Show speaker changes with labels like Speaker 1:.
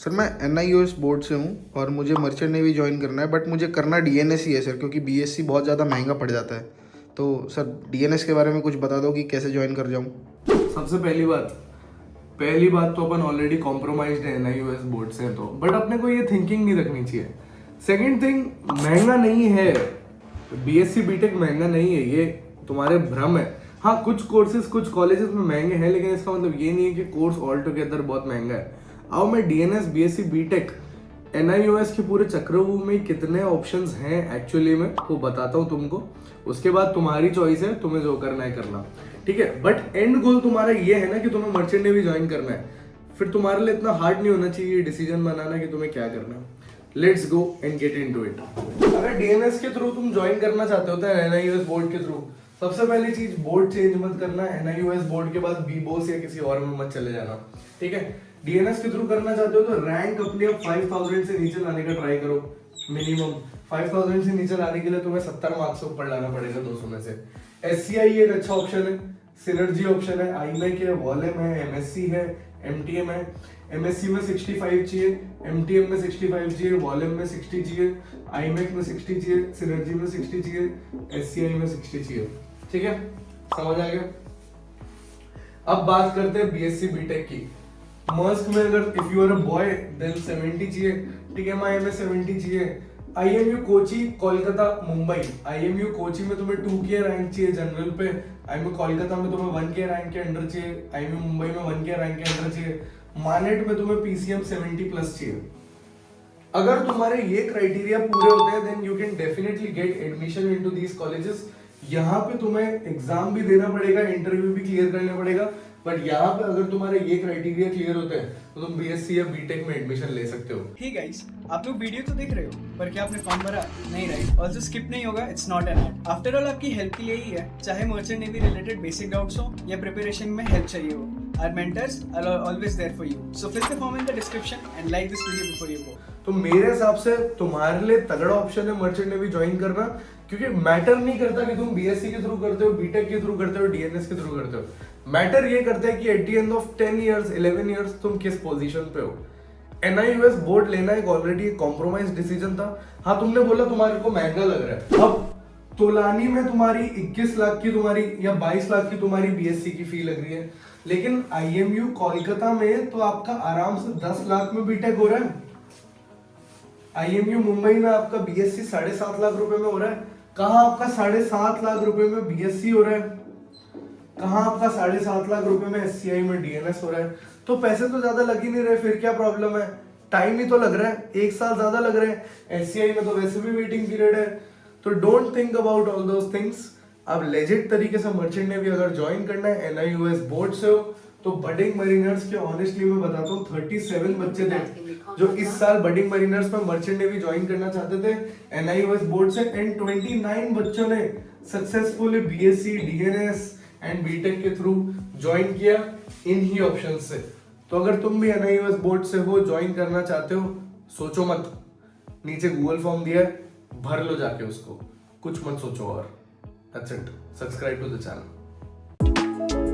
Speaker 1: Sir मैं NIOS board से हूँ और मुझे मर्चेंट नेवी ज्वाइन करना है, बट मुझे करना DNS ही है सर, क्योंकि BSc बहुत ज़्यादा महंगा पड़ जाता है। तो सर DNS के बारे में कुछ बता दो कि कैसे ज्वाइन कर जाऊँ।
Speaker 2: सबसे पहली बात तो अपन ऑलरेडी कॉम्प्रोमाइज्ड है NIOS बोर्ड से, तो बट अपने को ये थिंकिंग नहीं रखनी चाहिए। सेकंड थिंग, महंगा नहीं है, BSc BTech महंगा नहीं है, ये तुम्हारे भ्रम है। हाँ, कुछ कोर्सेज कुछ कॉलेजेस में महंगे हैं, लेकिन इसका मतलब ये नहीं है कि कोर्स ऑल टुगेदर बहुत महंगा है। अब मैं DNS BSc BTech NIOS के पूरे चक्रव्यूह में कितने ऑप्शंस हैं एक्चुअली में वो बताता हूँ तुमको। उसके बाद तुम्हारी चॉइस है, तुम्हें जो करना है करना, ठीक है। बट एंड गोल तुम्हारा ये है ना कि तुम्हें मर्चेंट नेवी ज्वाइन करना है, फिर तुम्हारे लिए इतना हार्ड नहीं होना चाहिए डिसीजन बनाना कि तुम्हें क्या करना है। Let's go and get into it. अगर DNS के थ्रू तुम ज्वाइन करना चाहते हो तो NIOS बोर्ड के थ्रू सबसे पहली चीज, बोर्ड चेंज मत करना। NIOS बोर्ड के बाद BBOS या किसी और में मत चले जाना, ठीक है। DNS के थ्रू करना चाहते हो तो रैंक अपने 5000 से नीचे लाने का ट्राई करो। मिनिमम 5000 से नीचे लाने के लिए तुम्हें 70 मार्क्स से ऊपर लाना पड़ेगा 200 में से। SCI एक अच्छा ऑप्शन है, सिनर्जी ऑप्शन है, IMEC है, वॉलेम है, MSc है, MTM है। MSc में 65 चाहिए, MTM में 65 चाहिए, वॉलेम में 60 चाहिए, IMEC में 60 चाहिए, सिनर्जी में 60 चाहिए, SCI में 60 चाहिए, ठीक है। समझ आ गया। अब बात करते हैं BSc BTech की। मस्क में अगर if you are a boy then 70 चाहिए, TMI में 70 चाहिए। IMU कोची कोलकाता मुंबई, IMU कोची में तुम्हें 2K रैंक चाहिए जनरल पे, IMU कोलकाता में तुम्हें 1K रैंक के अंडर चाहिए, IMU मुंबई में 1K रैंक के अंडर चाहिए, मानेट में तुम्हें PCM 70 प्लस चाहिए। अगर तुम्हारे ये क्राइटेरिया पूरे होते हैं then you can definitely get admission into these colleges. यहाँ पे तुम्हें एग्जाम भी देना पड़ेगा, इंटरव्यू भी क्लियर करना पड़ेगा, बट यहाँ पे अगर तुम्हारे ये क्राइटेरिया क्लियर होते हैं तो तुम BSc या BTech में एडमिशन ले सकते हो।
Speaker 3: हे गाइस, आप लोग वीडियो तो देख रहे हो, पर क्या आपने फॉर्म भरा? नहीं, राइट? ऑल्सो स्किप नहीं होगा, it's not an ad. After all आपकी हेल्प के लिए ही है, चाहे merchant navy related basic doubts हो या प्रिपरेशन में हेल्प चाहिए हो। Our mentors are always there for you. So fill the form in the description and like this video before you go.
Speaker 2: तो मेरे हिसाब से तुम्हारे लिए तगड़ा ऑप्शन है मर्चेंट नेवी ज्वाइन करना, क्योंकि मैटर नहीं करता कि तुम BSc के थ्रू करते हो, BTech के थ्रू करते हो, DNS के थ्रू करते हो। मैटर ये करता है कि at the end of 10 years 11 years तुम किस पोजीशन पे हो। NIOS बोर्ड लेना एक ऑलरेडी कॉम्प्रोमाइज डिसीजन था। हाँ, तुमने बोला तुम्हारे को महंगा लग रहा है। अब तोलानी में तुम्हारी 21 लाख की तुम्हारी या 22 लाख की तुम्हारी BSc की फी लग रही है, लेकिन IMU कोलकाता में तो आपका आराम से 10 लाख में BTech हो रहा है। IMU मुंबई में आपका BSc 7.5 लाख रुपए में हो रहा है। कहाँ आपका 7.5 लाख रुपए में BSc हो रहा है, कहाँ आपका 7.5 लाख रुपए में SCI में DNS हो रहा है। तो पैसे तो ज्यादा लग ही नहीं रहे, फिर क्या प्रॉब्लम है? टाइम ही तो लग रहा है, 1 साल ज्यादा लग रहे हैं। SCI में तो वैसे भी वेटिंग पीरियड है। तो don't think about all those things. अब लेजिट तरीके से मर्चेंट नेवी अगर ज्वाइन करना है NIOS बोर्ड से हो तो बडिंग मरीनर्स के ऑनेस्टली मैं बताता हूँ 37 बच्चे थे जो इस साल बडिंग मरीनर्स में मर्चेंट नेवी ज्वाइन करना चाहते थे NIOS बोर्ड से, एंड 29 बच्चों ने successfully BSc DNS and BTech के थ्रू ज्वाइन किया इन ही ऑप्शन से। तो अगर तुम भी NIOS बोर्ड से हो, ज्वाइन करना चाहते हो, सोचो मत, नीचे गूगल फॉर्म दिया है, भर लो जाके उसको, कुछ मत सोचो और। That's it. Subscribe to the channel.